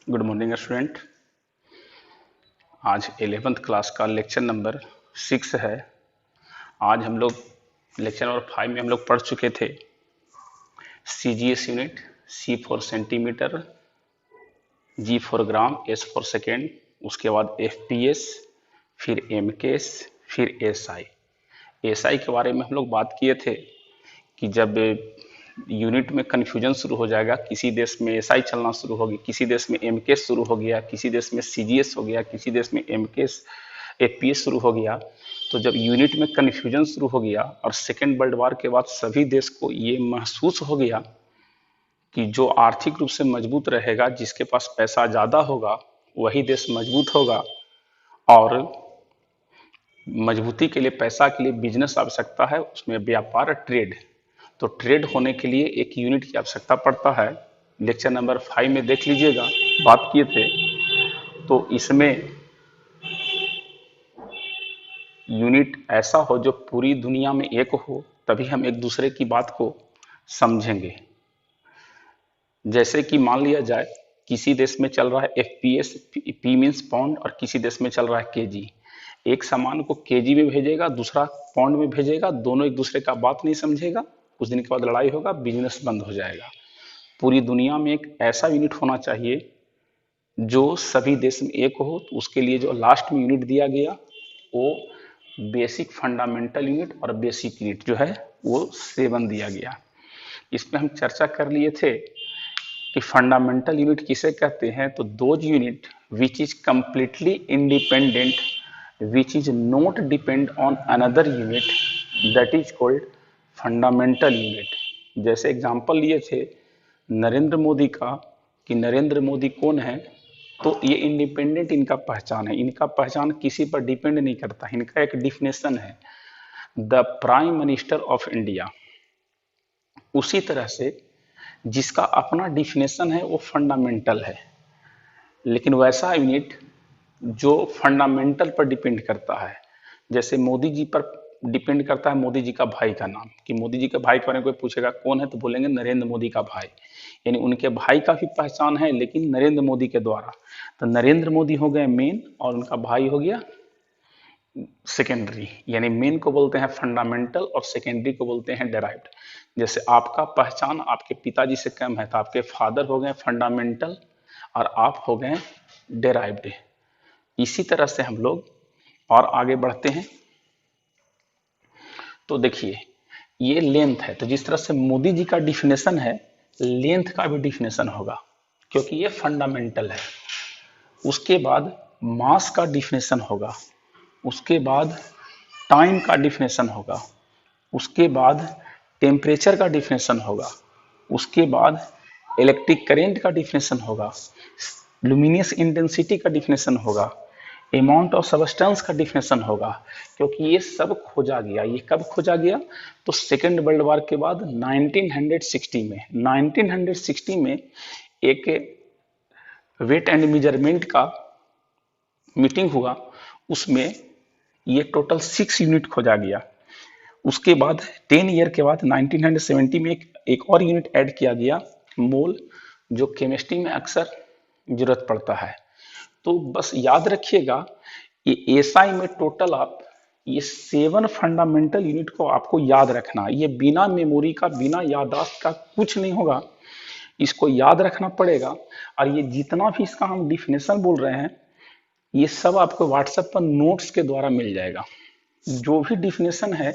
Good morning student. आज 11th class का lecture number 6 है। आज हम लोग लेक्चर नंबर 5 में हम लोग पढ़ चुके थे CGS unit, C for centimetre, G for gram, S for second, उसके बाद FPS, फिर MKS, फिर SI। SI के बारे में हम लोग बात किए थे कि जब यूनिट में कन्फ्यूजन शुरू हो जाएगा, किसी देश में एसआई चलना शुरू होगी, किसी देश में एमकेएस शुरू हो गया, किसी देश में सीजीएस हो गया, किसी देश में एमकेएस एफपीएस शुरू हो गया, तो जब यूनिट में कन्फ्यूजन शुरू हो गया और सेकेंड वर्ल्ड वॉर के बाद सभी देश को ये महसूस हो गया कि जो आर्थिक रूप से मजबूत रहेगा, जिसके पास पैसा ज़्यादा होगा, वही देश मजबूत होगा। और मजबूती के लिए, पैसा के लिए बिजनेस आवश्यकता है, उसमें व्यापार, ट्रेड। तो ट्रेड होने के लिए एक यूनिट की आवश्यकता पड़ता है। लेक्चर नंबर 5 में देख लीजिएगा, बात किए थे। तो इसमें यूनिट ऐसा हो जो पूरी दुनिया में एक हो, तभी हम एक दूसरे की बात को समझेंगे। जैसे कि मान लिया जाए किसी देश में चल रहा है एफपीएस, पी मीन्स पाउंड, और किसी देश में चल रहा है केजी। एक सामान को केजी में भेजेगा, दूसरा पाउंड में भेजेगा, दोनों एक दूसरे का बात नहीं समझेगा, कुछ दिन के बाद लड़ाई होगा, बिजनेस बंद हो जाएगा। पूरी दुनिया में एक ऐसा यूनिट होना चाहिए जो सभी देश में एक हो। तो उसके लिए जो लास्ट में यूनिट दिया गया वो बेसिक फंडामेंटल यूनिट और बेसिक यूनिट जो है वो 7 दिया गया। इसमें हम चर्चा कर लिए थे कि फंडामेंटल यूनिट किसे कहते हैं। तो those unit which is completely independent, which is not depend on another unit, that is called fundamental unit. जैसे एग्जांपल लिए थे नरेंद्र मोदी का, कि नरेंद्र मोदी कौन है, तो ये इंडिपेंडेंट इनका पहचान है, इनका पहचान किसी पर डिपेंड नहीं करता, इनका एक डिफिनेशन है, the prime minister of India. उसी तरह से जिसका अपना डिफिनेशन है वो फंडामेंटल है। लेकिन वैसा यूनिट जो फंडामेंटल पर डिपेंड करता है, जैसे मोदी जी पर डिपेंड करता है मोदी जी का भाई का नाम, कि मोदी जी के भाई के बारे में कोई पूछेगा कौन है, तो बोलेंगे नरेंद्र मोदी का भाई, यानी उनके भाई का भी पहचान है लेकिन नरेंद्र मोदी के द्वारा। तो नरेंद्र मोदी हो गए मेन और उनका भाई हो गया सेकेंडरी, यानी मेन को बोलते हैं फंडामेंटल और सेकेंडरी को बोलते हैं डेराइव्ड। जैसे आपका पहचान आपके पिताजी से कम है तो आपके फादर हो गए फंडामेंटल और आप हो गए डेराइव्ड। इसी तरह से हम लोग और आगे बढ़ते हैं। तो देखिए ये लेंथ है, तो जिस तरह से मोदी जी का डिफिनेशन है, लेंथ का भी डिफिनेशन होगा, क्योंकि ये फंडामेंटल है। उसके बाद मास का डिफिनेशन होगा, उसके बाद टाइम का डिफिनेशन होगा, उसके बाद टेम्परेचर का डिफिनेशन होगा, उसके बाद इलेक्ट्रिक करेंट का डिफिनेशन होगा, लुमिनियस इंटेंसिटी का डिफिनेशन होगा, अमाउंट ऑफ सबस्टेंस का डिफिनेशन होगा। क्योंकि ये सब खोजा गया। ये कब खोजा गया? तो सेकेंड वर्ल्ड वॉर के बाद 1960 में 1960 में एक वेट एंड मेजरमेंट का मीटिंग हुआ, उसमें ये टोटल 6 यूनिट खोजा गया। उसके बाद 10 ईयर के बाद 1970 में एक और यूनिट ऐड किया गया, मोल, जो केमिस्ट्री में अक्सर जरूरत पड़ता है। तो बस याद रखिएगा ये एसआई में टोटल आप ये 7 फंडामेंटल यूनिट को आपको याद रखना। ये बिना मेमोरी का, बिना याददाश्त का कुछ नहीं होगा, इसको याद रखना पड़ेगा। और ये जितना भी इसका हम डिफिनेशन बोल रहे हैं, ये सब आपको व्हाट्सएप पर नोट्स के द्वारा मिल जाएगा। जो भी डिफिनेशन है,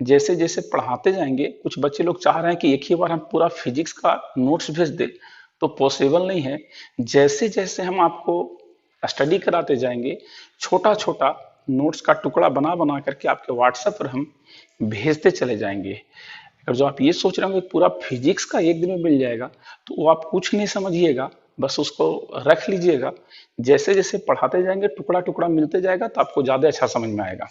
जैसे जैसे पढ़ाते जाएंगे, कुछ बच्चे लोग चाह रहे हैं कि एक ही बार हम पूरा फिजिक्स का नोट्स भेज दें, तो पॉसिबल नहीं है। जैसे जैसे हम आपको स्टडी कराते जाएंगे, छोटा छोटा नोट्स का टुकड़ा बना बना करके आपके व्हाट्सएप पर हम भेजते चले जाएंगे। अगर जो आप ये सोच रहे होंगे पूरा फिजिक्स का एक दिन में मिल जाएगा, तो वो आप कुछ नहीं समझिएगा, बस उसको रख लीजिएगा। जैसे जैसे पढ़ाते जाएंगे टुकड़ा टुकड़ा मिलते जाएगा, तो आपको ज़्यादा अच्छा समझ में आएगा।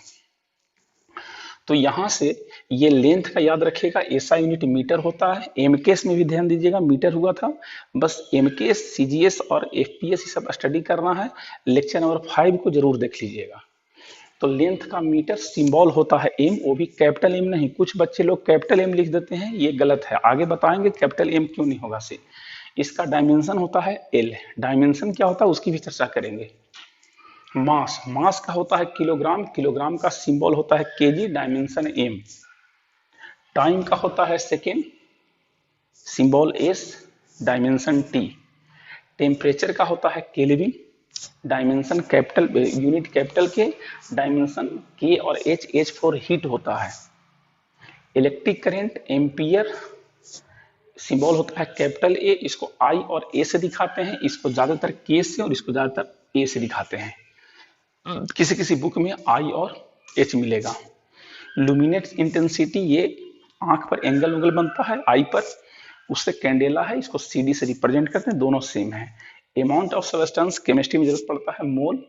तो यहाँ से ये लेंथ का याद रखिएगा, ऐसा यूनिट मीटर होता है। एमकेएस में भी ध्यान दीजिएगा, मीटर हुआ था। बस एमकेएस, सीजीएस और एफपीएस ये सब स्टडी करना है। लेक्चर नंबर 5 को जरूर देख लीजिएगा। तो लेंथ का मीटर सिंबल होता है एम, वो भी कैपिटल एम नहीं। कुछ बच्चे लोग कैपिटल एम लिख देते हैं, ये गलत है, आगे बताएंगे कैपिटल एम क्यों नहीं होगा से। इसका डायमेंशन होता है एल। डायमेंशन क्या होता है उसकी भी चर्चा करेंगे। मास, मास का होता है किलोग्राम, किलोग्राम का सिंबल होता है केजी, डायमेंशन एम। टाइम का होता है second, symbol S, dimension T. Temperature का होता है kelvin, dimension capital unit capital के, डायमेंशन के और एच, एच फॉर हीट होता है। इलेक्ट्रिक करंट एम्पियर, सिंबल होता है कैपिटल ए, इसको आई और ए से दिखाते हैं, इसको ज्यादातर के से और इसको ज्यादातर ए से दिखाते हैं। किसी किसी बुक में आई और एच मिलेगा। लुमिनेट इंटेंसिटी, ये आंख पर एंगल उंगल बनता है आई पर, उससे कैंडेला है, इसको सीडी से रिप्रेजेंट करते हैं, दोनों सेम है। अमाउंट ऑफ सब्सटेंस केमिस्ट्री में जरूरत पड़ता है मोल,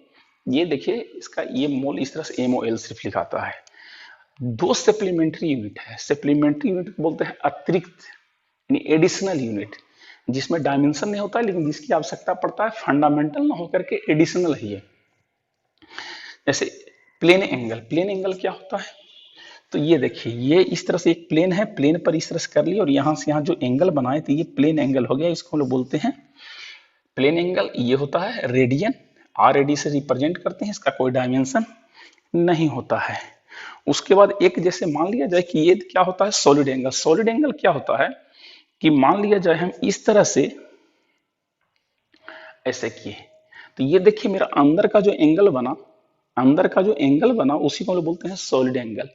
ये देखिए इसका ये मोल इस तरह से एमओएल सिर्फ लिखाता है। दो सप्लीमेंट्री यूनिट है, सप्लीमेंट्री यूनिट बोलते हैं अतिरिक्त यानी एडिशनल यूनिट, जिसमें डायमेंशन नहीं होता है लेकिन जिसकी आवश्यकता पड़ता है, फंडामेंटल ना होकर के एडिशनल है ये। जैसे प्लेन एंगल, प्लेन एंगल क्या होता है, तो ये देखिए ये इस तरह से एक प्लेन है, प्लेन पर इस तरह से कर लिया और यहां से यहां जो एंगल बनाए तो ये प्लेन एंगल हो गया, इसको हम लोग बोलते हैं प्लेन एंगल। ये होता है रेडियन, आर एडी से रिप्रेजेंट करते हैं, इसका कोई डायमेंशन नहीं होता है। उसके बाद एक जैसे मान लिया जाए कि ये क्या होता है सॉलिड एंगल। सॉलिड एंगल क्या होता है कि मान लिया जाए हम इस तरह से ऐसे किए, तो ये देखिए मेरा अंदर का जो एंगल बना, अंदर का जो एंगल बना उसी को हम लोग बोलते हैं सॉलिड एंगल।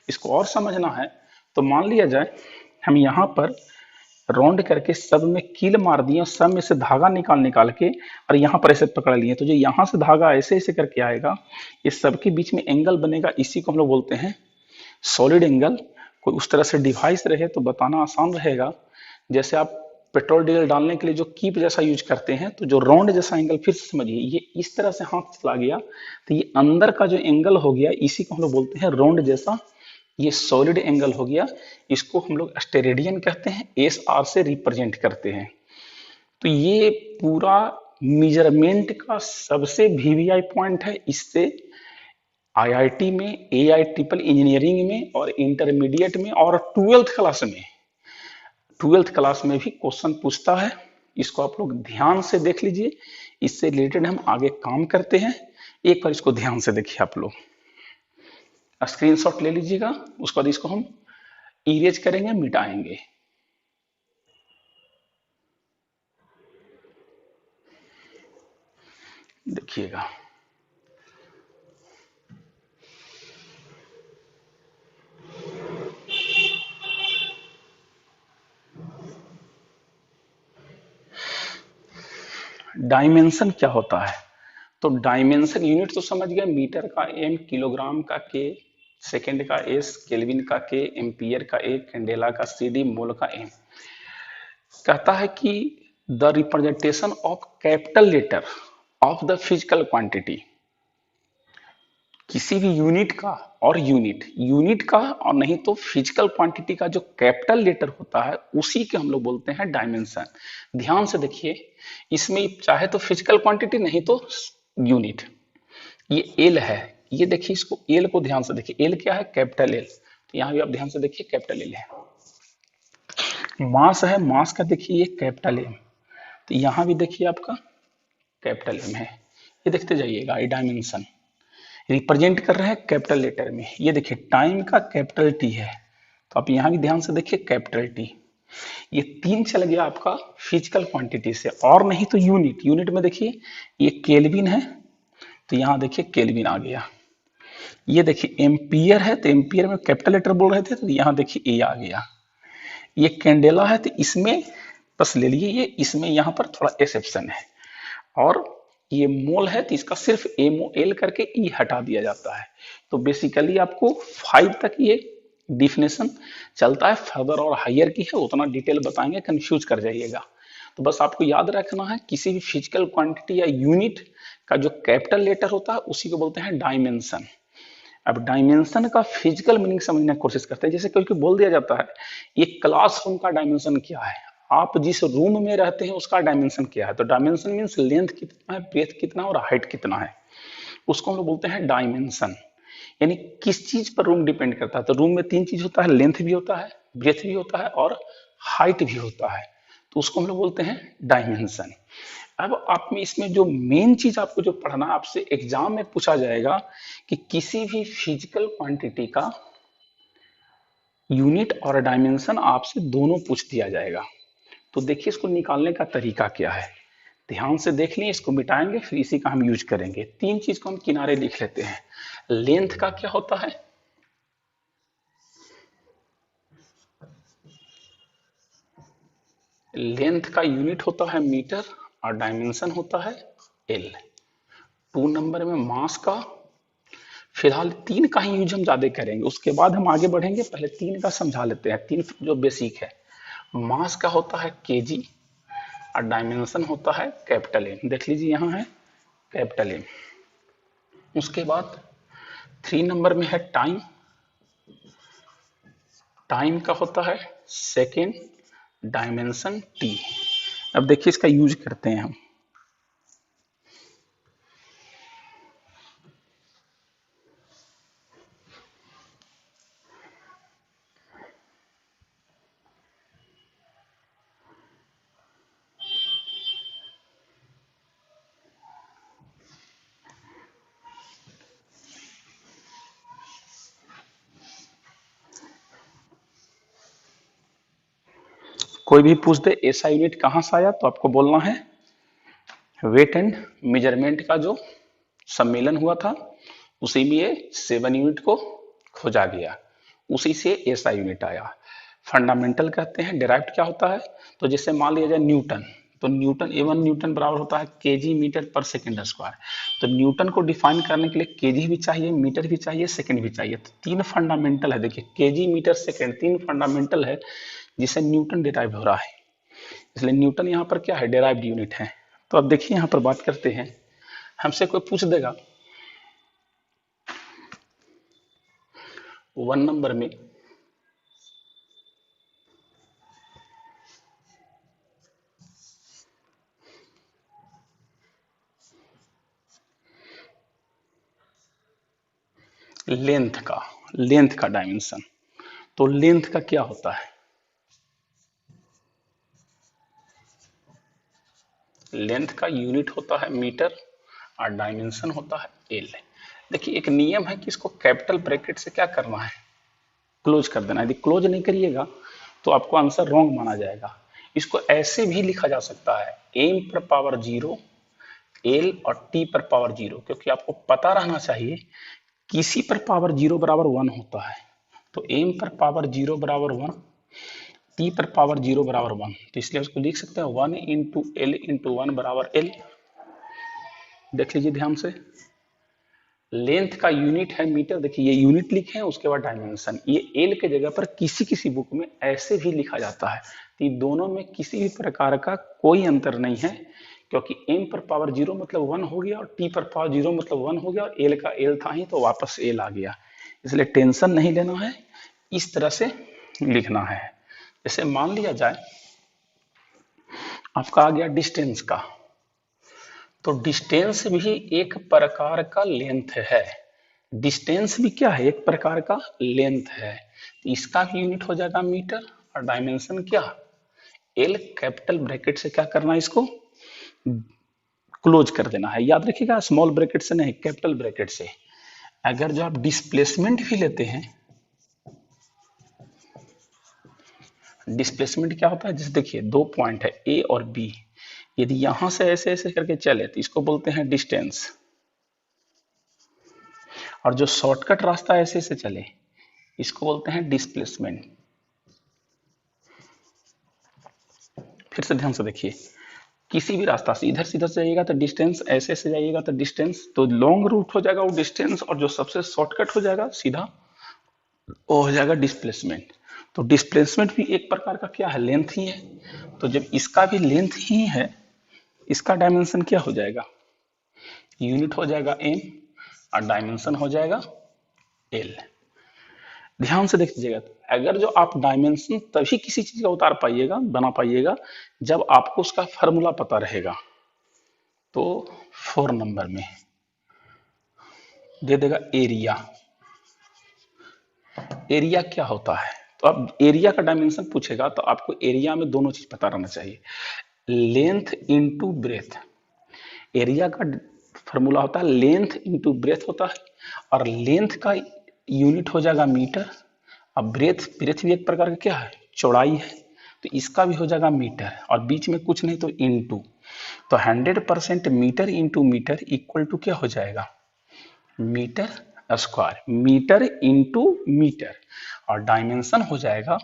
इसको और समझना है तो मान लिया जाए हम यहाँ पर राउंड करके सब में कील मार दिए और सब में से धागा निकाल निकाल के और यहाँ पर ऐसे पकड़ लिए, तो जो यहाँ से धागा ऐसे ऐसे करके आएगा, ये सबके बीच में एंगल बनेगा, इसी को हम लोग बोलते हैं सॉलिड एंगल। कोई उस तरह से डिवाइस रहे तो बताना आसान रहेगा। जैसे आप पेट्रोल डीजल डालने के लिए जो कीप जैसा यूज करते हैं, तो जो राउंड जैसा एंगल, फिर से समझिए ये इस तरह से हाथ चला गया तो ये अंदर का जो एंगल हो गया इसी को हम लोग बोलते हैं राउंड जैसा, ये सॉलिड एंगल हो गया। इसको हम लोग स्टेरेडियन कहते हैं, एस आर से रिप्रेजेंट करते हैं। तो ये पूरा मेजरमेंट का सबसे वीवीआई पॉइंट है। इससे आईआईटी में, एआई ट्रिपल इंजीनियरिंग में और इंटरमीडिएट में और ट्वेल्थ क्लास में भी क्वेश्चन पूछता है। इसको आप लोग ध्यान से देख लीजिए, इससे रिलेटेड हम आगे काम करते हैं। एक बार इसको ध्यान से देखिए, आप लोग स्क्रीनशॉट ले लीजिएगा, उसके बाद इसको हम इरेज करेंगे, मिटाएंगे। देखिएगा डायमेंशन क्या होता है। तो डायमेंशन यूनिट तो समझ गए, मीटर का एम, किलोग्राम का के, सेकंड का एस, केल्विन का के, एम्पियर का ए, कैंडेला का सीडी, मोल का एम। कहता है कि the representation of capital letter of the physical quantity, किसी भी यूनिट का, और यूनिट का और नहीं तो फिजिकल क्वांटिटी का जो कैपिटल लेटर होता है उसी के हम लोग बोलते हैं डायमेंशन। ध्यान से देखिए, इसमें चाहे तो फिजिकल क्वांटिटी नहीं तो यूनिट। ये एल है, ये देखिए इसको एल को ध्यान से देखिए, एल क्या है कैपिटल एल, तो यहां भी आप ध्यान से देखिए कैपिटल एल है। मास है, मास का देखिए ये कैपिटल एम, तो यहां भी देखिए आपका कैपिटल एम है। ये देखते जाइएगा, ये डायमेंशन रिप्रेजेंट कर रहे हैं कैपिटल लेटर में। ये देखिए टाइम का कैपिटल टी है, तो आप यहां भी ध्यान से देखिए कैपिटल टी। ये तीन चल गया आपका फिजिकल क्वांटिटी से, और नहीं तो यूनिट। यूनिट में देखिए ये केल्विन है, तो यहां देखिए केल्विन आ गया। ये देखिए एम्पियर है, तो एम्पियर में कैपिटल लेटर बोल रहे थे, तो यहां देखिए ए आ गया। ये कैंडेला है, तो इसमें बस ले लिए, ये इसमें यहां पर थोड़ा एक्सेप्शन है। और ये मोल है, तो इसका सिर्फ एमओएल करके ई हटा दिया जाता है। तो बेसिकली आपको 5 तक ये डिफिनेशन चलता है, फर्दर और हायर की है उतना डिटेल बताएंगे, कंफ्यूज कर जाइएगा। तो बस आपको याद रखना है, किसी भी फिजिकल क्वांटिटी या यूनिट का जो कैपिटल लेटर होता है उसी को बोलते हैं डायमेंशन। अब डायमेंशन का फिजिकल मीनिंग समझने की कोशिश करते हैं। जैसे कोई बोल दिया जाता है ये क्लासरूम का डायमेंशन क्या है, आप जिस रूम में रहते हैं उसका डायमेंशन क्या है, तो डायमेंशन मीन्स लेंथ कितना है, ब्रेथ कितना और हाइट कितना है, उसको हम लोग बोलते हैं डायमेंशन। यानी किस चीज पर रूम डिपेंड करता है, तो रूम में 3 चीज होता है, लेंथ भी होता है, ब्रेथ भी होता है और हाइट भी होता है। तो उसको हम लोग बोलते हैं डायमेंशन। अब आप में इसमें जो मेन चीज आपको जो पढ़ना, आपसे एग्जाम में पूछा जाएगा कि किसी भी फिजिकल क्वांटिटी का यूनिट और डायमेंशन आपसे दोनों पूछ दिया जाएगा। तो देखिए इसको निकालने का तरीका क्या है, ध्यान से देख लिए, इसको मिटाएंगे फिर इसी का हम यूज करेंगे। तीन चीज को हम किनारे लिख लेते हैं। लेंथ का क्या होता है, लेंथ का यूनिट होता है मीटर और डायमेंशन होता है एल। 2 नंबर में मास का, फिलहाल 3 का ही यूज हम ज्यादा करेंगे, उसके बाद हम आगे बढ़ेंगे, पहले 3 का समझा लेते हैं। 3 जो बेसिक है, मास का होता है केजी और डायमेंशन होता है कैपिटल एम। देख लीजिए यहाँ है कैपिटल एम। उसके बाद 3 नंबर में है टाइम, टाइम का होता है सेकेंड, डायमेंशन टी। अब देखिए इसका यूज करते हैं हम। कोई भी पूछ दे ऐसा यूनिट कहां से आया, तो आपको बोलना है वेट एंड मेजरमेंट का जो सम्मेलन हुआ था उसी में ये 7 यूनिट को खोजा गया, उसी से ऐसा यूनिट आया। फंडामेंटल कहते हैं। डेराइव्ड क्या होता है, तो जैसे मान लिया जाए न्यूटन, तो न्यूटन A1 न्यूटन बराबर होता है केजी मीटर पर सेकंड स्क्वायर। तो न्यूटन को डिफाइन करने के लिए केजी भी चाहिए, मीटर भी चाहिए, सेकंड भी चाहिए। तो 3 फंडामेंटल है, देखिए केजी मीटर सेकंड 3 फंडामेंटल है जिसे न्यूटन डिराइव हो रहा है, इसलिए न्यूटन यहाँ पर क्या है, डेराइव्ड यूनिट है। तो अब देखिए यहाँ पर बात करते हैं, हमसे कोई पूछ देगा 1 नंबर में लेंथ का डायमेंशन, तो लेंथ का क्या होता है, लेंथ का यूनिट होता है मीटर और डायमेंशन होता है एल। देखिए एक नियम है कि इसको कैपिटल ब्रैकेट से क्या करना है, क्लोज कर देना। यदि क्लोज नहीं करिएगा तो आपको आंसर रॉन्ग माना जाएगा। इसको ऐसे भी लिखा जा सकता है एम पर पावर 0 एल और टी पर पावर 0, क्योंकि आपको पता रहना चाहिए किसी पर पावर 0 बराबर 1 होता है। तो एम पर पावर 0 बराबर 1, टी पर पावर 0 बराबर 1, तो इसलिए उसको लिख सकते हैं 1 इंटू एल इंटू 1 बराबर एल। देख लीजिए ध्यान से, लेंथ का यूनिट है मीटर, देखिए ये यूनिट लिखे हैं, उसके बाद डायमेंशन, ये एल के जगह पर किसी किसी बुक में ऐसे भी लिखा जाता है। तो ये दोनों में किसी भी प्रकार का कोई अंतर नहीं है, क्योंकि एम पर पावर 0 मतलब 1 हो गया और टी पर पावर 0 मतलब 1 हो गया और एल का एल था ही तो वापस एल आ गया, इसलिए टेंशन नहीं लेना है, इस तरह से लिखना है। जैसे मान लिया जाए आपका आ गया डिस्टेंस का, तो डिस्टेंस भी एक प्रकार का लेंथ है, डिस्टेंस भी क्या है, एक प्रकार का लेंथ है। तो इसका भी यूनिट हो जाएगा मीटर और डायमेंशन क्या, एल। कैपिटल ब्रैकेट से क्या करना है, इसको क्लोज कर देना है, याद रखिएगा स्मॉल ब्रैकेट से नहीं, कैपिटल ब्रैकेट से। अगर जो आप डिस्प्लेसमेंट भी लेते हैं, डिस्प्लेसमेंट क्या होता है, जैसे देखिए 2 पॉइंट है ए और बी, यदि यहां से ऐसे ऐसे करके चले तो इसको बोलते हैं डिस्टेंस, और जो शॉर्टकट रास्ता ऐसे ऐसे चले इसको बोलते हैं डिस्प्लेसमेंट। फिर से ध्यान से देखिए, किसी भी रास्ता से इधर से जाइएगा तो डिस्टेंस, ऐसे ऐसे जाइएगा तो डिस्टेंस, तो लॉन्ग रूट हो जाएगा वो डिस्टेंस, और जो सबसे शॉर्टकट हो जाएगा सीधा वो हो जाएगा डिस्प्लेसमेंट। तो डिस्प्लेसमेंट भी एक प्रकार का क्या है, लेंथ ही है। तो जब इसका भी लेंथ ही है, इसका डायमेंशन क्या हो जाएगा, यूनिट हो जाएगा एम और डायमेंशन हो जाएगा एल। ध्यान से देख लीजिएगा, अगर जो आप डायमेंशन तभी किसी चीज का उतार पाइएगा, बना पाइएगा, जब आपको उसका फॉर्मूला पता रहेगा। तो 4 नंबर में दे देगा एरिया, एरिया क्या होता है, तो अब एरिया का डायमेंशन पूछेगा तो आपको एरिया में दोनों चीज पता रहना चाहिए, लेंथ इंटू ब्रेथ। एरिया का फॉर्मूला होता है लेंथ इंटू ब्रेथ होता है, और लेंथ का यूनिट हो जाएगा मीटर, अब ब्रेथ ब्रेथ भी एक प्रकार का क्या है, चौड़ाई है, तो इसका भी हो जाएगा मीटर, और बीच में कुछ नहीं तो इंटू, तो 100% metre into metre equal to क्या हो जाएगा, metre square, metre into metre, और डायमेंशन हो जाएगा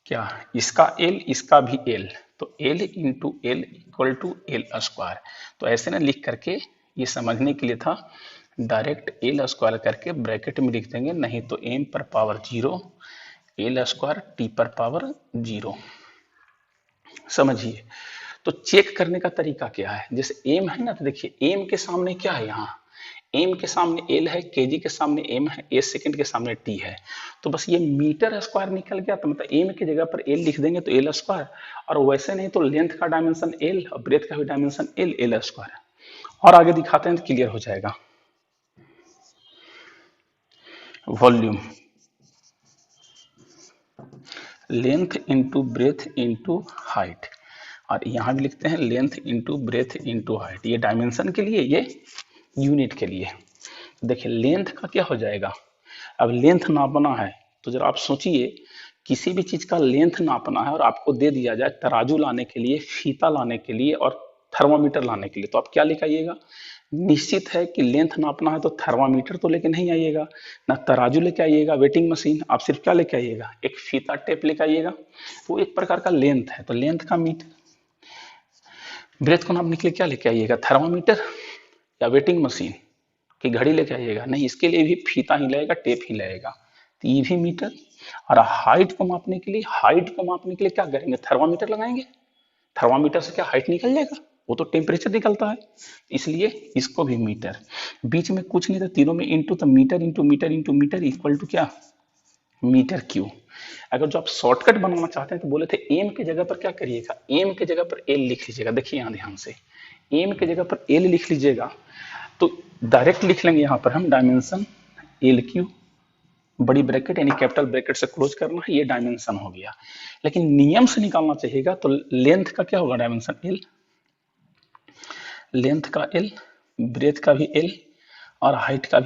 क्या, इसका एल इसका भी एल, तो L into L equal to L square. तो ऐसे ना लिख करके, ये समझने के लिए था, डायरेक्ट एल स्क्वायर करके ब्रैकेट में लिख देंगे, नहीं तो एम पर पावर 0 एल स्क्वायर टी पर पावर 0। समझिए, तो चेक करने का तरीका क्या है, जैसे एम है ना, तो देखिए एम के सामने क्या है, यहाँ एम के सामने एल है, केजी के सामने एम है, ए सेकंड के सामने टी है, तो बस ये मीटर स्क्वायर निकल गया, तो मतलब एम की जगह पर एल लिख देंगे तो एल स्क्वायर, और वैसे नहीं तो लेंथ का डायमेंशन एल और ब्रेथ का भी डायमेंशन एल, एल स्क्वायर। और आगे दिखाते हैं तो क्लियर हो जाएगा। Volume, length into breadth into height, और यहां भी लिखते हैं length into breadth into height, ये डायमेंशन के लिए, ये यूनिट के लिए। देखिए लेंथ का क्या हो जाएगा, अब लेंथ नापना है तो जरा आप सोचिए, किसी भी चीज का लेंथ नापना है और आपको दे दिया जाए तराजू लाने के लिए, फीता लाने के लिए और थर्मामीटर लाने के लिए, तो आप क्या लेकर आइएगा, निश्चित है कि लेंथ नापना है तो थर्मामीटर तो लेके नहीं आइएगा, ना तराजू लेके आइएगा, वेटिंग मशीन, आप सिर्फ क्या लेके आइएगा, एक फीता टेप लेके आइएगा, वो एक प्रकार का लेंथ है, तो लेंथ का मीटर। ब्रेथ को नापने के लिए क्या लेके आइएगा, थर्मामीटर या वेटिंग मशीन की घड़ी लेके आइएगा, नहीं, इसके लिए भी फीता ही लगेगा, टेप ही लगेगा, तो ये भी मीटर। और हाइट को मापने के लिए, हाइट को मापने के लिए क्या करेंगे, थर्मामीटर लगाएंगे, थर्मामीटर से क्या हाइट निकल जाएगा, वो तो टेम्परेचर निकलता है, इसलिए इसको भी मीटर। बीच में कुछ नहीं था, तीनों में इंटू, तो metre into metre into metre equal to क्या, मीटर क्यू। अगर जो आप शॉर्टकट बनाना चाहते हैं तो बोले थे एम की जगह पर क्या करिएगा, एम की जगह पर एल लिख लीजिएगा, देखिए यहां ध्यान से, एम की जगह पर एल लिख लीजिएगा, तो डायरेक्ट लिख लेंगे यहां पर हम डायमेंशन एल क्यू, बड़ी ब्रैकेट यानी कैपिटल ब्रैकेट से क्लोज करना है, ये डायमेंशन हो गया। लेकिन नियम से निकालना चाहिएगा तो लेंथ का क्या होगा, डायमेंशन एल, लेंथ का एल, ब्रेथ का भी एल, और हाइट का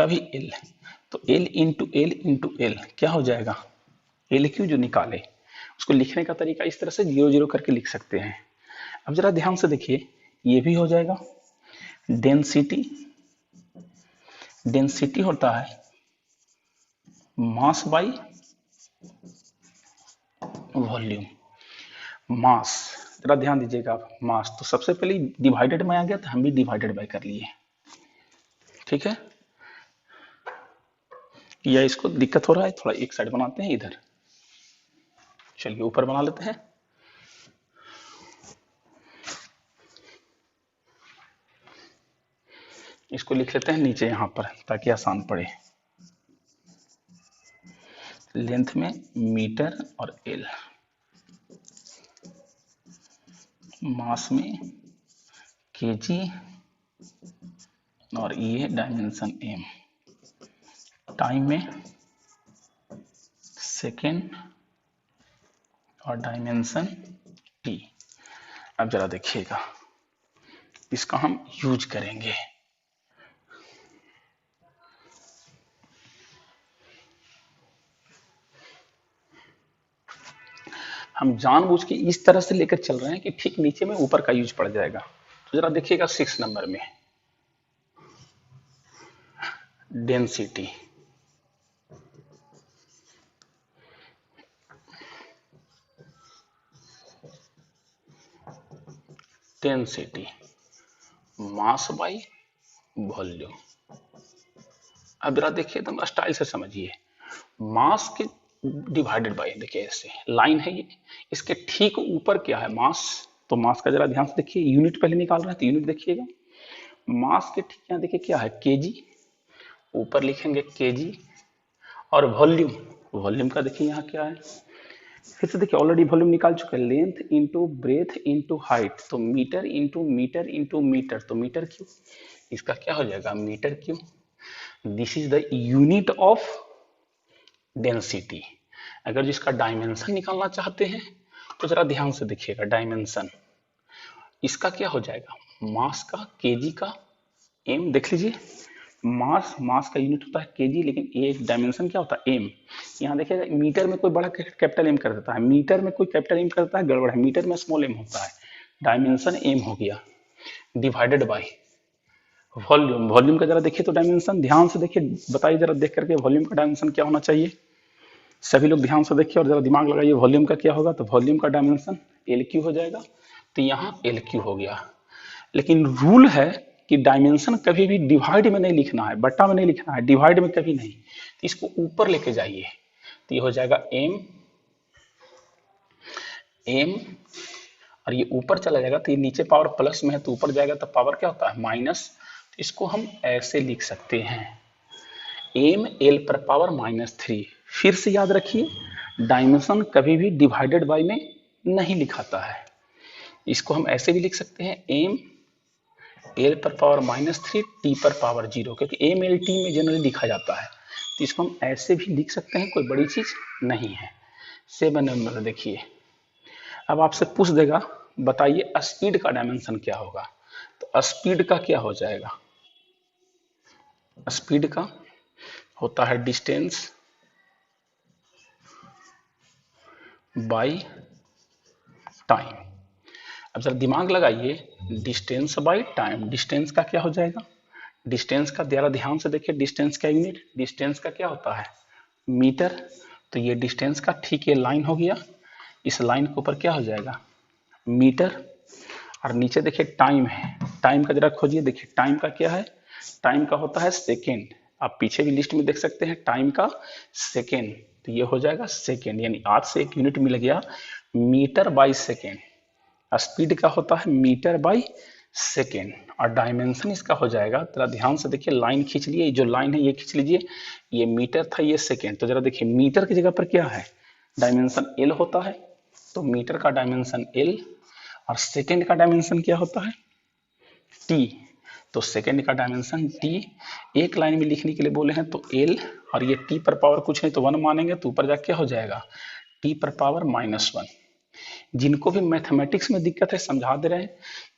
भी एल, तो L into L into L क्या हो जाएगा, एल क्यू जो निकाले, उसको लिखने का तरीका इस तरह से 0 0 करके लिख सकते हैं। अब जरा ध्यान से देखिए, ये भी हो जाएगा डेंसिटी, डेंसिटी होता है मास बाई वॉल्यूम, मास, जरा ध्यान दीजिएगा आप, मास तो सबसे पहले डिवाइडेड में आ गया, तो हम भी डिवाइडेड बाय कर लिए, ठीक है, या इसको दिक्कत हो रहा है, थोड़ा एक साइड बनाते हैं इधर, चलिए ऊपर बना लेते हैं, इसको लिख लेते हैं नीचे यहां पर ताकि आसान पड़े, लेंथ में मीटर और एल, मास में केजी, और ये डायमेंशन एम, टाइम में सेकेंड, और डायमेंशन टी। अब जरा देखिएगा, इसका हम यूज करेंगे, हम जानबूझ के इस तरह से लेकर चल रहे हैं कि ठीक नीचे में ऊपर का यूज पड़ जाएगा। तो जरा देखिएगा 6 नंबर में density, density mass by volume. अब जरा देखिए एकदम स्टाइल से समझिए, मास के डिवाइडेड बाई, देखिए ऐसे लाइन है ये, इसके ठीक ऊपर क्या है, मास, तो मास का जरा ध्यान से देखिए, यूनिट पहले निकाल रहे हैं तो यूनिट देखिएगा, मास के ठीक यहाँ देखिए क्या है, केजी, ऊपर लिखेंगे केजी, और वॉल्यूम, वॉल्यूम का देखिए यहाँ क्या है, फिर से देखिए ऑलरेडी वॉल्यूम निकाल चुके हैं, length into breadth into height, तो metre into metre into metre, तो मीटर क्यू, इसका क्या हो जाएगा, metre cube, this is the unit of density. अगर जिसका डायमेंशन निकालना चाहते हैं तो जरा ध्यान से देखिएगा, डायमेंशन इसका क्या हो जाएगा, मास का केजी का एम, देख लीजिए मास का यूनिट होता है केजी, लेकिन ये डायमेंशन क्या होता है, एम। यहाँ देखिएगा मीटर में कोई बड़ा कैपिटल एम कर देता है, मीटर में कोई कैपिटल एम करता है, गड़बड़ है, मीटर में स्मॉल एम होता है, डायमेंशन एम हो गया, डिवाइडेड बाय वॉल्यूम। वॉल्यूम का जरा देखिए तो डायमेंशन ध्यान से देखिए, बताइए जरा देख करके वॉल्यूम का डायमेंशन क्या होना चाहिए। सभी लोग ध्यान से देखिए और जरा दिमाग लगाइए, वॉल्यूम का क्या होगा, तो वॉल्यूम का डायमेंशन एल क्यू हो जाएगा, तो यहाँ एल क्यू हो गया। लेकिन रूल है कि डायमेंशन कभी भी डिवाइड में नहीं लिखना है, बट्टा में नहीं लिखना है, डिवाइड में कभी नहीं, तो इसको ऊपर लेके जाइए, तो ये हो जाएगा एम, एम और ये ऊपर चला जाएगा तो ये नीचे पावर प्लस में है, तो ऊपर जाएगा तो पावर क्या होता है माइनस, तो इसको हम ऐसे लिख सकते हैं एम एल पर पावर -3। फिर से याद रखिए डायमेंशन कभी भी डिवाइडेड बाय में नहीं लिखाता है, इसको हम ऐसे भी लिख सकते हैं एम एल पर पावर -3 टी पर पावर 0, क्योंकि एम एल टी में जनरली लिखा जाता है, तो इसको हम ऐसे भी लिख सकते हैं, कोई बड़ी चीज नहीं है। 7 नंबर देखिए, अब आपसे पूछ देगा बताइए स्पीड का डायमेंशन क्या होगा, तो स्पीड का क्या हो जाएगा, स्पीड का होता है डिस्टेंस बाय टाइम। अब जरा दिमाग लगाइए, डिस्टेंस बाय टाइम, डिस्टेंस का क्या हो जाएगा, डिस्टेंस का जरा ध्यान से देखिए, डिस्टेंस का यूनिट, डिस्टेंस का क्या होता है मीटर, तो ये डिस्टेंस का ठीक ये लाइन हो गया, इस लाइन के ऊपर क्या हो जाएगा मीटर, और नीचे देखिए टाइम है, टाइम का जरा खोजिए, देखिए टाइम का क्या है, टाइम का होता है सेकेंड, आप पीछे भी लिस्ट में देख सकते हैं टाइम का सेकेंड, तो ये हो जाएगा सेकेंड, यानी आज से एक यूनिट मिल गया मीटर बाय सेकेंड। स्पीड का होता है मीटर बाय सेकेंड, और डायमेंशन इसका हो जाएगा, जरा ध्यान से देखिए, लाइन खींच लिए, जो लाइन है ये खींच लीजिए, ये मीटर था ये सेकेंड, तो जरा देखिए मीटर की जगह पर क्या है डायमेंशन एल होता है, तो मीटर का डायमेंशन एल, और सेकेंड का डायमेंशन क्या होता है टी, तो सेकेंड का डायमेंशन टी, एक लाइन में लिखने के लिए बोले हैं तो एल, और ये टी पर पावर कुछ नहीं तो 1 मानेंगे, तो ऊपर जाके क्या हो जाएगा टी पर पावर -1। जिनको भी मैथमेटिक्स में दिक्कत है समझा दे रहे हैं,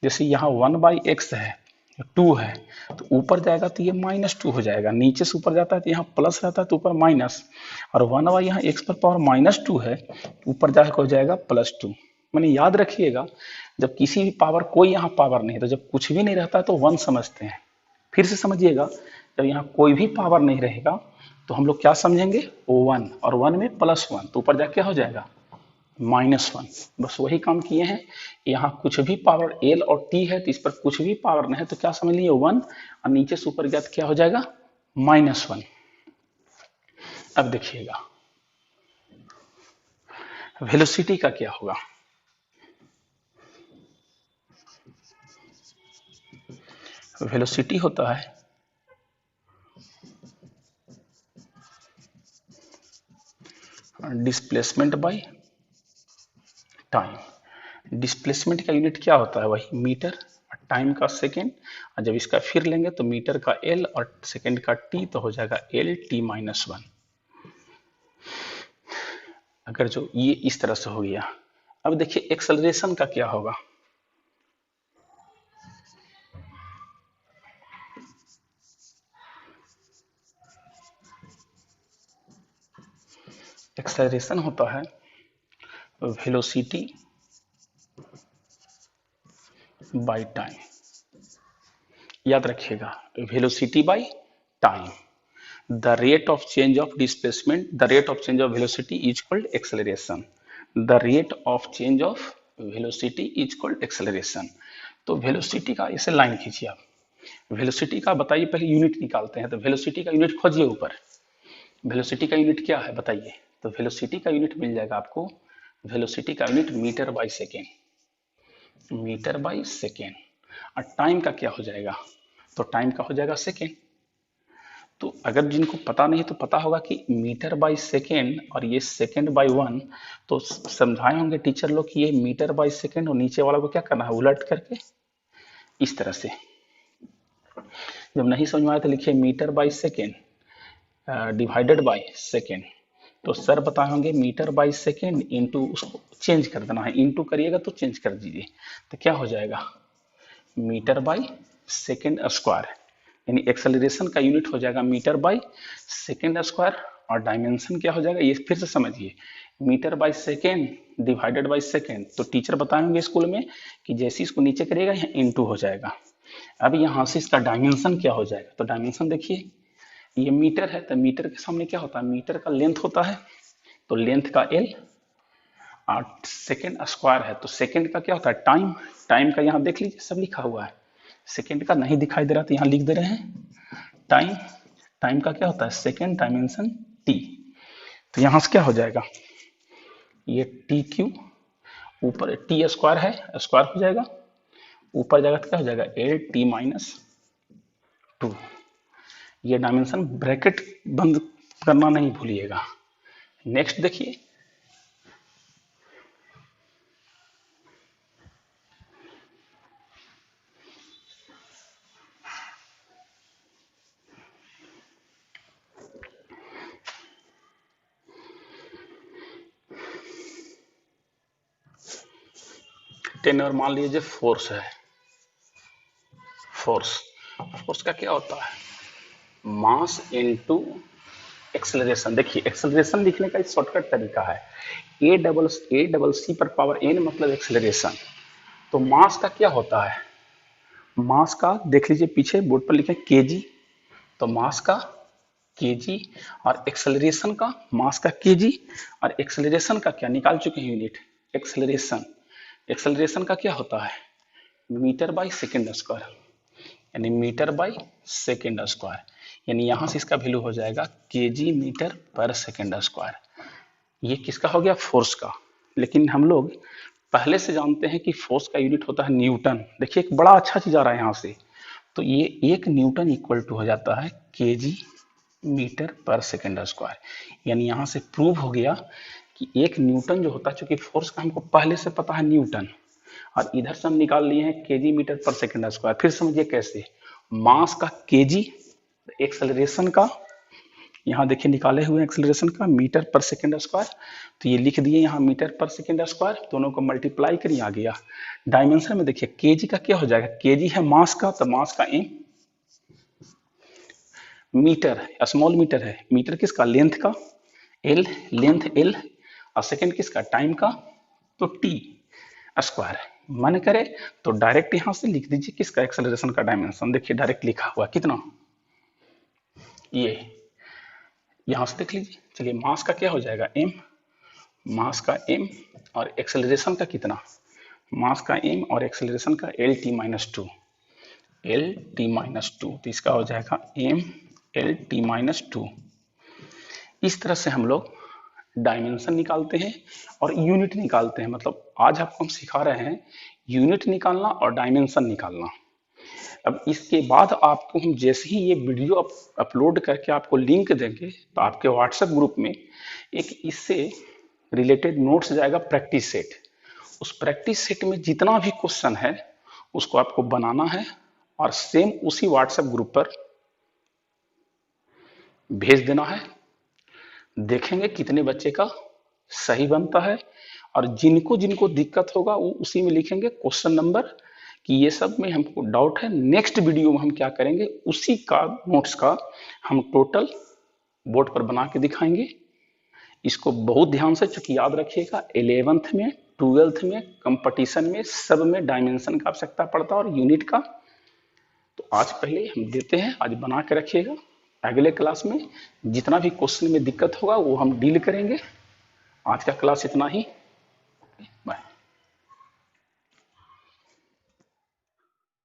जैसे यहाँ 1/x है 2 है, तो ऊपर जाएगा तो ये -2 हो जाएगा, नीचे से ऊपर जाता है तो यहाँ प्लस रहता है तो ऊपर माइनस, और 1/, यहाँ x पर पावर -2 है, ऊपर जाकर हो जाएगा +2। मैंने याद रखिएगा, जब किसी भी पावर, कोई यहाँ पावर नहीं है, तो जब कुछ भी नहीं रहता है तो 1 समझते हैं। फिर से समझिएगा, जब यहाँ कोई भी पावर नहीं रहेगा तो हम लोग क्या समझेंगे 1, और 1 में +1, तो ऊपर जाके क्या हो जाएगा -1। बस वही काम किए हैं, यहाँ कुछ भी पावर एल और टी है तो इस पर कुछ भी पावर नहीं है, तो क्या समझ लिए 1, और नीचे से ऊपर गया तो क्या हो जाएगा -1। अब देखिएगा वेलोसिटी का क्या होगा, वेलोसिटी होता है डिस्प्लेसमेंट बाय टाइम। डिस्प्लेसमेंट का यूनिट क्या होता है वही मीटर, टाइम का सेकेंड, और जब इसका फिर लेंगे तो मीटर का एल और सेकेंड का टी, तो हो जाएगा एल टी -1। अगर जो ये इस तरह से हो गया, अब देखिए एक्सेलरेशन का क्या होगा, एक्सेलरेशन होता है वेलोसिटी बाय टाइम, याद रखिएगा velocity by time, the rate of change of displacement, the rate of change of velocity is called acceleration, the rate of change of velocity is called acceleration। तो velocity का ऐसे line खींचिए आप, velocity का बताइए, पहले unit निकालते हैं, तो वेलोसिटी का यूनिट खोजिए ऊपर, वेलोसिटी का यूनिट क्या है बताइए, तो वेलोसिटी का यूनिट मिल जाएगा आपको, वेलोसिटी का unit metre by second, metre by second, और टाइम का क्या हो जाएगा, तो टाइम का हो जाएगा सेकेंड। तो अगर जिनको पता नहीं तो पता होगा कि मीटर बाय सेकेंड और ये सेकेंड बाय 1, तो समझाए होंगे टीचर लोग कि ये मीटर बाय सेकेंड, और नीचे वाला को क्या करना है उलट करके इस तरह से। जब नहीं समझ में आया तो लिखिए metre by second divided by second, तो सर बताए होंगे मीटर बाई सेकेंड इंटू, उसको चेंज कर देना है, इंटू करिएगा तो चेंज कर दीजिए, तो क्या हो जाएगा मीटर बाई सेकेंड स्क्वायर, यानी एक्सेलरेशन का यूनिट हो जाएगा मीटर बाई सेकेंड स्क्वायर, और डायमेंशन क्या हो जाएगा ये फिर से समझिए, metre by second divided by second. तो टीचर बताएंगे स्कूल में कि जैसे इसको नीचे करिएगा यहाँ इंटू हो जाएगा। अब यहाँ से इसका डायमेंशन क्या हो जाएगा, तो डायमेंशन देखिए ये मीटर है, तो मीटर के सामने क्या होता है, मीटर का लेंथ होता है, तो लेंथ का एल, और सेकेंड स्क्वायर है तो सेकेंड का क्या होता है टाइम, टाइम का यहाँ देख लीजिए सब लिखा हुआ है, सेकेंड का नहीं दिखाई दे रहा तो यहाँ लिख दे रहे हैं टाइम, टाइम का क्या होता है सेकेंड डायमेंशन टी। तो यहाँ से क्या हो जाएगा ये टी क्यू, ऊपर टी स्क्वायर है स्क्वायर हो जाएगा, ऊपर जाएगा तो क्या हो जाएगा एल टी माइनस 2। ये डायमेंशन ब्रैकेट बंद करना नहीं भूलिएगा। नेक्स्ट देखिए, टेन और मान लीजिए फोर्स है, फोर्स, फोर्स का क्या होता है मास इनटू एक्सेलरेशन। देखिए एक्सेलरेशन लिखने का एक शॉर्टकट तरीका है, ए डबल सी पर पावर एन मतलब एक्सेलरेशन। तो मास का क्या होता है, मास का देख लीजिए पीछे बोर्ड पर लिखे केजी, तो मास का केजी, और एक्सेलरेशन का मास का केजी, और एक्सेलरेशन का क्या निकाल चुके हैं यूनिट एक्सेलरेशन, एक्सेलरेशन का क्या होता है मीटर बाई सेकेंड स्क्वायर, यानी मीटर बाई सेकेंड स्क्वायर, यानी यहां से इसका वैल्यू हो जाएगा केजी मीटर पर सेकेंड स्क्वायर। ये किसका हो गया फोर्स का, लेकिन हम लोग पहले से जानते हैं कि फोर्स का यूनिट होता है न्यूटन। देखिए एक बड़ा अच्छा चीज आ रहा है यहाँ से, तो ये एक न्यूटन इक्वल टू हो जाता है केजी मीटर पर सेकेंड स्क्वायर, यानी यहाँ से प्रूव हो गया कि एक न्यूटन जो होता है, चूंकि फोर्स का हमको पहले से पता है न्यूटन, और इधर से हम निकाल लिए हैं केजी मीटर पर सेकेंड स्क्वायर। फिर समझिए कैसे, मास का केजी, एक्सेलरेशन का यहाँ देखिए निकाले हुए एक्सेलरेशन का मीटर पर सेकेंड स्क्वायर, तो ये लिख दिए यहाँ मीटर पर सेकेंड स्क्वायर, दोनों को मल्टीप्लाई करिए आ गया। डायमेंशन में देखिए केजी का क्या हो जाएगा, केजी है मास का, तो मास का एम, मीटर स्मॉल मीटर है, मीटर किसका लेंथ का, एल लेंथ एल, और सेकेंड किसका टाइम का, तो टी स्क्वायर। मन करे तो डायरेक्ट यहां से लिख दीजिए किसका एक्सेलरेशन का डायमेंशन, देखिए डायरेक्ट लिखा हुआ कितना, ये यहां से देख लीजिए। चलिए मास का क्या हो जाएगा एम, मास का एम, और एक्सेलरेशन का कितना, मास का एम और एक्सेलरेशन का L T minus two, L T minus two, तो इसका हो जाएगा M L T minus two. इस तरह से हम लोग डायमेंशन निकालते हैं और यूनिट निकालते हैं। मतलब आज आपको हम सिखा रहे हैं यूनिट निकालना और डायमेंशन निकालना। अब इसके बाद आपको हम जैसे ही ये वीडियो अपलोड करके आपको लिंक देंगे, तो आपके व्हाट्सएप ग्रुप में एक इससे रिलेटेड नोट्स जाएगा प्रैक्टिस सेट। उस प्रैक्टिस सेट में जितना भी क्वेश्चन है उसको आपको बनाना है और सेम उसी व्हाट्सएप ग्रुप पर भेज देना है। देखेंगे कितने बच्चे का सही बनता है, और जिनको जिनको दिक्कत होगा वो उसी में लिखेंगे क्वेश्चन नंबर कि ये सब में हमको डाउट है। नेक्स्ट वीडियो में हम क्या करेंगे, उसी का नोट्स का हम टोटल बोर्ड पर बना के दिखाएंगे। इसको बहुत ध्यान से चूंकि याद रखिएगा, 11th में 12th में कंपटीशन में सब में डायमेंशन का आवश्यकता पड़ता है और यूनिट का। तो आज पहले हम देते हैं, आज बना के रखिएगा, अगले क्लास में जितना भी क्वेश्चन में दिक्कत होगा वो हम डील करेंगे। आज का क्लास इतना ही, बाय।